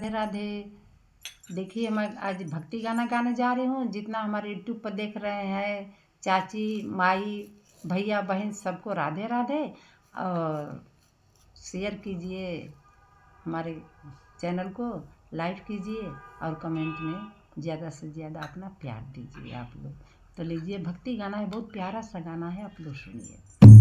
राधे राधे। देखिए मैं आज भक्ति गाना गाने जा रही हूँ। जितना हमारे यूट्यूब पर देख रहे हैं चाची माई भैया बहन सबको राधे राधे। और शेयर कीजिए हमारे चैनल को, लाइक कीजिए और कमेंट में ज़्यादा से ज़्यादा अपना प्यार दीजिए आप लोग। तो लीजिए भक्ति गाना है, बहुत प्यारा सा गाना है, आप लोग सुनिए।